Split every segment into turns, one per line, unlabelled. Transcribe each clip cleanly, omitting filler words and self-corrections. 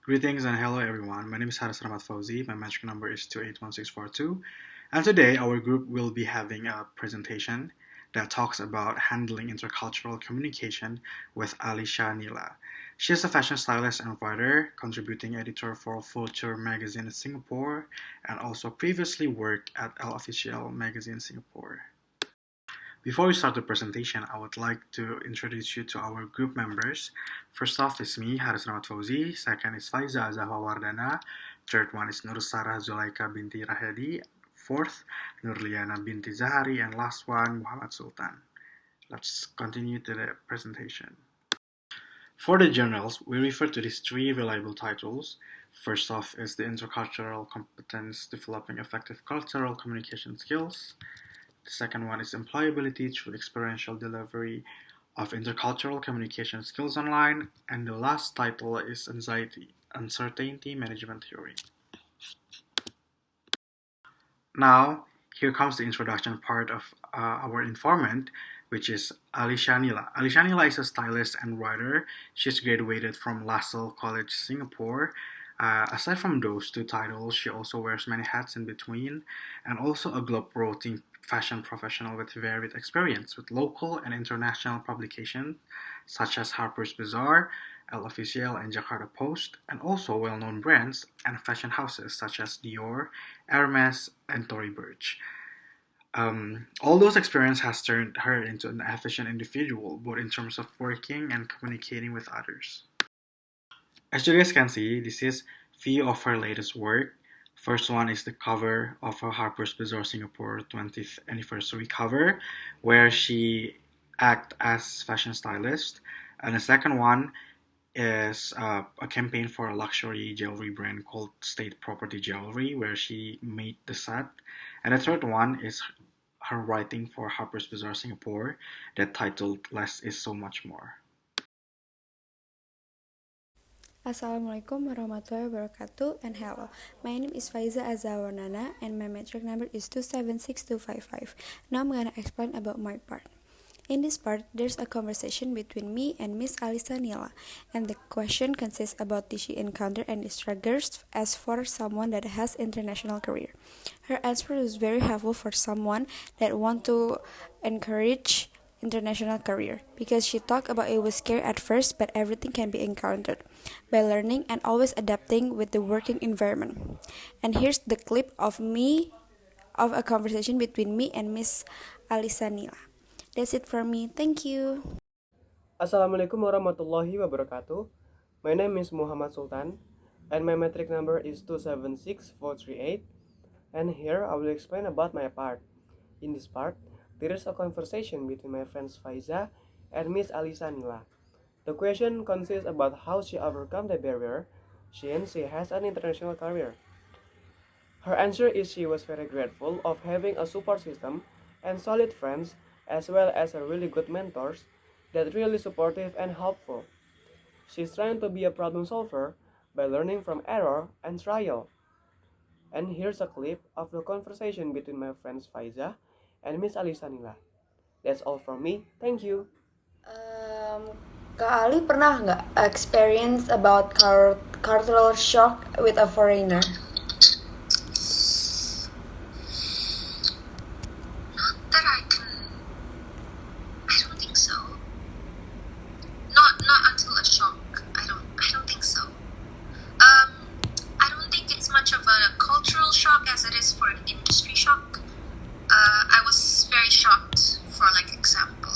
Greetings and hello everyone. My name is Haris Rahmat Fauzi. My magic number is 281642. And today our group will be having a presentation that talks about handling intercultural communication with Alisha Nila. She is a fashion stylist and writer, contributing editor for Future magazine in Singapore, and also previously worked at El Official magazine Singapore. Before we start the presentation, I would like to introduce you to our group members. First off is me, Haris Rahmat Fauzi. Second is Faiza Azahwa Wardana. Third one is Nur Sarah Zulaika binti Rahedi. Fourth, Nurliana binti Zahari. And last one, Muhammad Sultan. Let's continue to the presentation. For the journals, we refer to these three reliable titles. First off is the Intercultural Competence Developing Effective Cultural Communication Skills. The second one is Employability through Experiential Delivery of Intercultural Communication Skills Online. And the last title is Uncertainty Management Theory. Now, here comes the introduction part of our informant, which is Alisha Nila. Alisha Nila is a stylist and writer. She's graduated from LaSalle College, Singapore. Aside from those two titles, she also wears many hats in between, and also a globe-trotting fashion professional with varied experience with local and international publications such as Harper's Bazaar, El Oficial, and Jakarta Post, and also well-known brands and fashion houses such as Dior, Hermes, and Tory Burch. All those experience has turned her into an efficient individual, both in terms of working and communicating with others. As you guys can see, this is few of her latest work. First one is the cover of a Harper's Bazaar Singapore 20th anniversary cover, where she act as fashion stylist. And the second one is a campaign for a luxury jewelry brand called State Property Jewelry, where she made the set. And the third one is her writing for Harper's Bazaar Singapore that titled Less is So Much More.
Assalamualaikum warahmatullahi wabarakatuh, and hello. My name is Faiza Azawanana and my metric number is 276255. Now I'm gonna explain about my part. In this part, there's a conversation between me and Miss Alisa Nila, and the question consists about did she encounter any struggles as for someone that has international career. Her answer is very helpful for someone that want to encourage international career, because she talked about it was scary at first, but everything can be encountered by learning and always adapting with the working environment. And here's the clip of a conversation between me and Miss Alisa Nila. That's it from me. Thank you.
Assalamualaikum warahmatullahi wabarakatuh. My name is Muhammad Sultan and my metric number is 276438, and here I will explain about my part. In this part, there is a conversation between my friends Faiza and Miss Alisa Nila. The question consists about how she overcome the barrier since she has an international career. Her answer is she was very grateful of having a support system and solid friends as well as a really good mentors that really supportive and helpful. She's trying to be a problem solver by learning from error and trial. And here's a clip of the conversation between my friends Faiza and Miss Alisa Nila. That's all from me. Thank you.
Kak Ali pernah nggak experience about cultural shock with a foreigner?
Not that I don't think so. Not until a shock. I don't think so. I don't think it's much of a cultural shock as it is for an industry shock. I was very shocked, for example,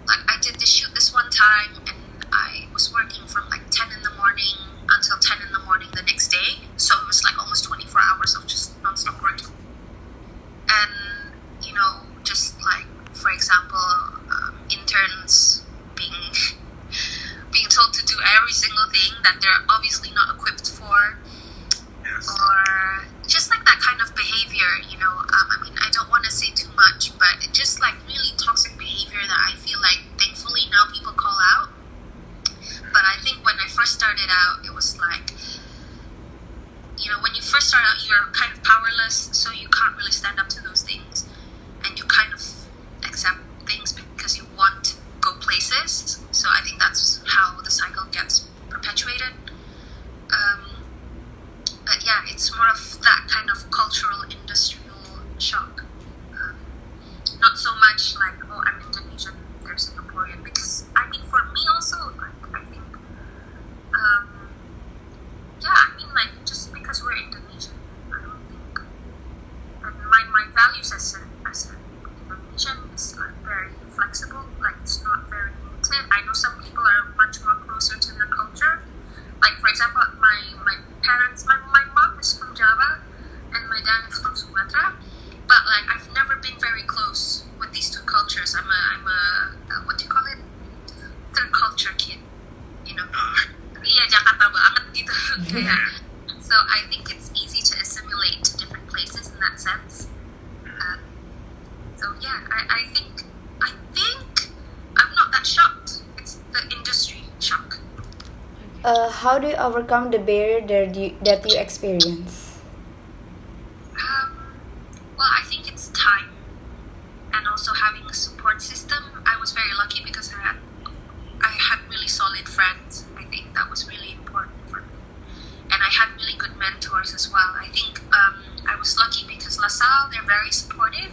I did the shoot this one time and I was working from 10 in the morning until 10 in the morning the next day, so it was almost 24 hours of just non-stop work. And just for example, interns being told to do every single thing that they're obviously not equipped for. Yes. Or just that kind of behavior, I don't want to say too much, but just really toxic behavior that I feel thankfully now people call out. But I think when I first started out, it was when you first start out, you're kind of powerless, so you can't really stand up to those things, and you kind of accept things because you want to go places. So I think that's how the cycle gets perpetuated. it's more of that kind of cultural industrial shock. Um, Not so much like, oh, I'm Indonesian, they're Singaporean. Because I mean, for me also, like I think, um, yeah, I mean, like just because we're Indonesian, I don't think, and my values as an Indonesian is like very flexible. Like it's not very rooted. I know some people are much more closer to their culture. Like for example, my parents, my mom is from Java, and my dad is from Sumatra. But like I've never been very close with these two cultures. I'm a what do you call it? Third culture kid. You know. Iya Jakarta banget gitu. Kayak. So I think it's easy to assimilate to different places in that sense. Uh, so yeah, I think I'm not that shocked. It's the industry shock.
How do you overcome the barrier that you experience?
Um, well, I think it's time and also having a support system. I was very lucky because I had really solid friends. I think that was really important for me, and I had really good mentors as well. I think I was lucky because LaSalle, they're very supportive,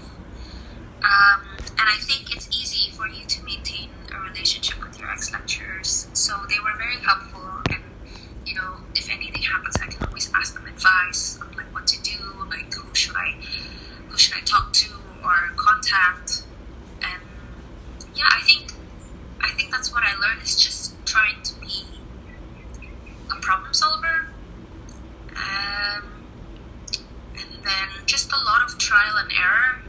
and I think it's easy for you to maintain a relationship with your ex-lecturers. So they were very helpful, and if anything happens, I can always ask them advice on like what to do, like who should I talk to or contact, and yeah, I think that's what I learned is just trying to be a problem solver, um, and then just a lot of trial and error.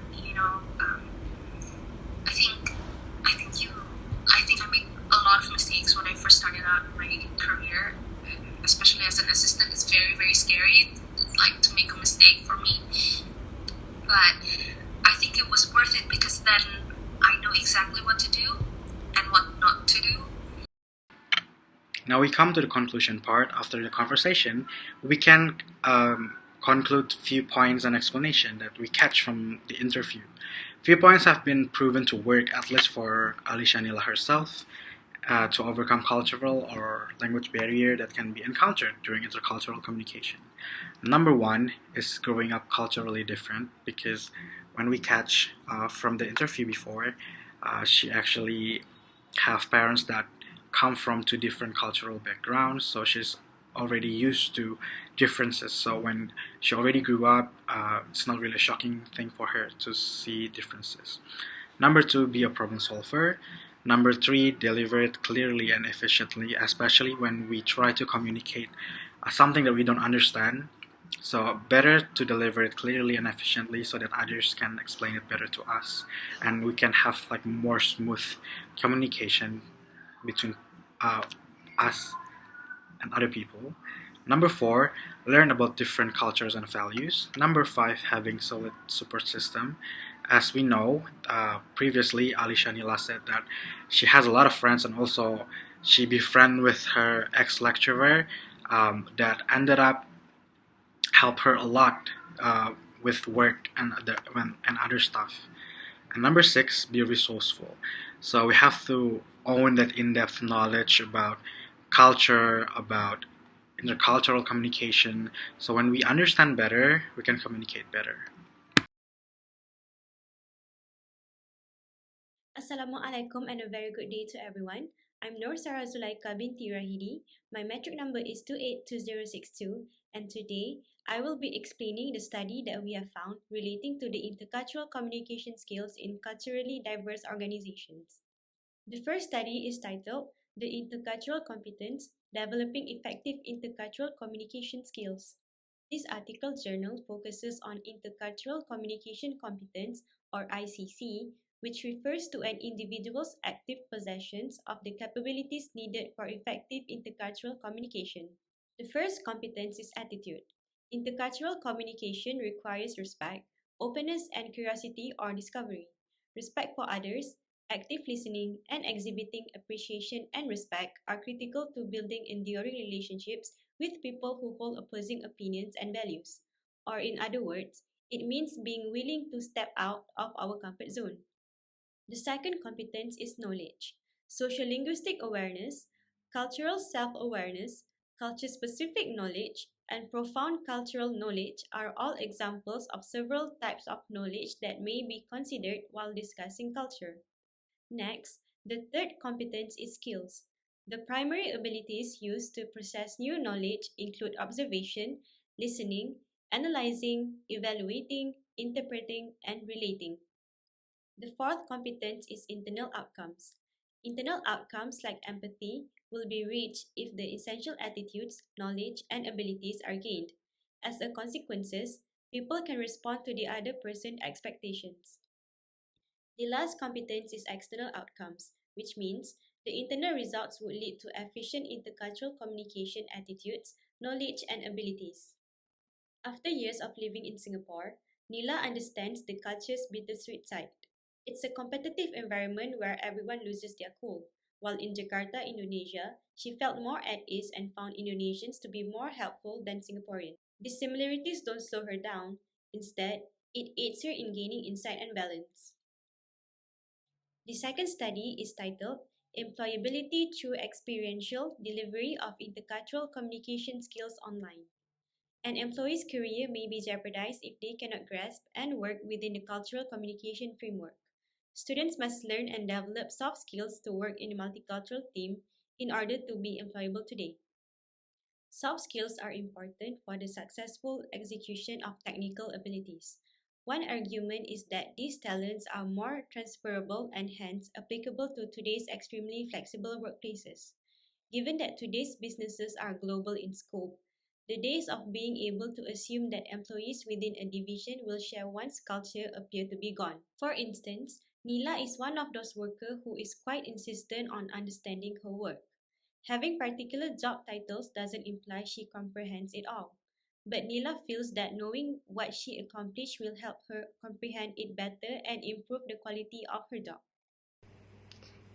I think I think you I think I made a lot of mistakes when I first started out in my career, especially as an assistant. It's very very scary, like to make a mistake for me, but I think it was worth it because then I know exactly what to do and what not to do.
Now we come to the conclusion part. After the conversation, we can conclude few points and explanation that we catch from the interview. Few points have been proven to work, at least for Ali Shanila herself, to overcome cultural or language barrier that can be encountered during intercultural communication. Number one is growing up culturally different, because when we catch from the interview before, she actually have parents that come from two different cultural backgrounds, so she's already used to differences. So when she already grew up, it's not really a shocking thing for her to see differences. Number two, be a problem solver. Number three, deliver it clearly and efficiently, especially when we try to communicate something that we don't understand. So better to deliver it clearly and efficiently so that others can explain it better to us, and we can have like more smooth communication between us and other people. Number four, learn about different cultures and values. Number five, having solid support system. As we know, previously Alisha Nila said that she has a lot of friends, and also she befriended with her ex-lecturer that ended up help her a lot with work and other stuff. And number six, be resourceful. So we have to own that in-depth knowledge about culture, about intercultural communication. So when we understand better, we can communicate better.
Assalamualaikum and a very good day to everyone. I'm Nur Sarah Zulaika binti Rahidi. My metric number is 282062, and today I will be explaining the study that we have found relating to the intercultural communication skills in culturally diverse organizations. The first study is titled The Intercultural Competence Developing Effective Intercultural Communication Skills. This article journal focuses on intercultural communication competence, or ICC, which refers to an individual's active possessions of the capabilities needed for effective intercultural communication. The first competence is attitude. Intercultural communication requires respect, openness, and curiosity or discovery. Respect for others, active listening, and exhibiting appreciation and respect are critical to building enduring relationships with people who hold opposing opinions and values. Or, in other words, it means being willing to step out of our comfort zone. The second competence is knowledge, social linguistic awareness, cultural self awareness, Culture specific knowledge and profound cultural knowledge are all examples of several types of knowledge that may be considered while discussing culture. Next, the third competence is skills. The primary abilities used to process new knowledge include observation, listening, analyzing, evaluating, interpreting, and relating. The fourth competence is internal outcomes. Internal outcomes like empathy will be reached if the essential attitudes, knowledge, and abilities are gained. As a consequence, people can respond to the other person's expectations. The last competence is external outcomes, which means the internal results would lead to efficient intercultural communication attitudes, knowledge, and abilities. After years of living in Singapore, Nila understands the culture's bittersweet side. It's a competitive environment where everyone loses their cool. While in Jakarta, Indonesia, she felt more at ease and found Indonesians to be more helpful than Singaporeans. These similarities don't slow her down. Instead, it aids her in gaining insight and balance. The second study is titled Employability Through Experiential Delivery of Intercultural Communication Skills Online. An employee's career may be jeopardized if they cannot grasp and work within the cultural communication framework. Students must learn and develop soft skills to work in a multicultural team in order to be employable today. Soft skills are important for the successful execution of technical abilities. One argument is that these talents are more transferable and hence applicable to today's extremely flexible workplaces. Given that today's businesses are global in scope, the days of being able to assume that employees within a division will share one's culture appear to be gone. For instance, Nila is one of those workers who is quite insistent on understanding her work. Having particular job titles doesn't imply she comprehends it all. But Nila feels that knowing what she accomplished will help her comprehend it better and improve the quality of her job.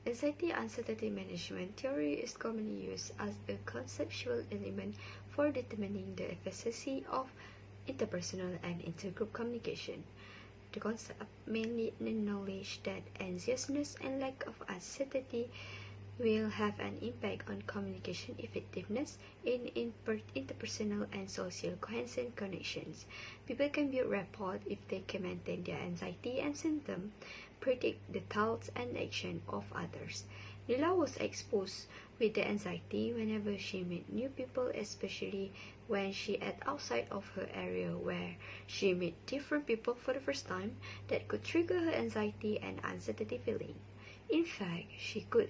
Anxiety uncertainty management theory is commonly used as a conceptual element for determining the efficacy of interpersonal and intergroup communication. The concept mainly acknowledges that anxiousness and lack of uncertainty will have an impact on communication effectiveness in interpersonal and social cohesion connections. People can build rapport if they can maintain their anxiety and symptoms, predict the thoughts and actions of others. Lila was exposed with the anxiety whenever she met new people, especially when she at outside of her area where she met different people for the first time that could trigger her anxiety and uncertainty feeling. In fact, she could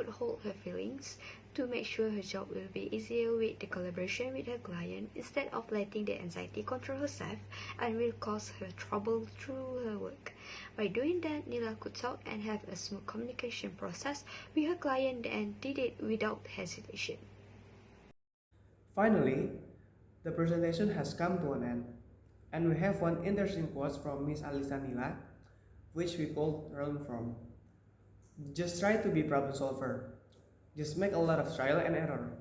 hold her feelings to make sure her job will be easier with the collaboration with her client instead of letting the anxiety control herself and will cause her trouble through her work. By doing that, Nila could talk and have a smooth communication process with her client and did it without hesitation.
Finally, the presentation has come to an end, and we have one interesting quote from Miss Alisa Nila, which we could learn from. Just try to be problem solver. Just make a lot of trial and error.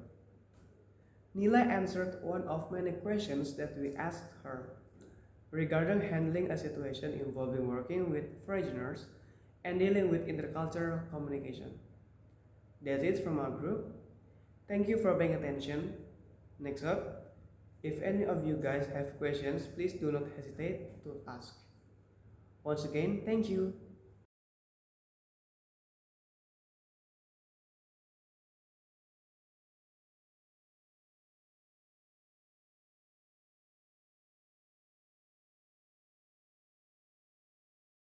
Nila answered one of many questions that we asked her regarding handling a situation involving working with foreigners and dealing with intercultural communication. That's it from our group. Thank you for paying attention. Next up, if any of you guys have questions, please do not hesitate to ask. Once again, thank you.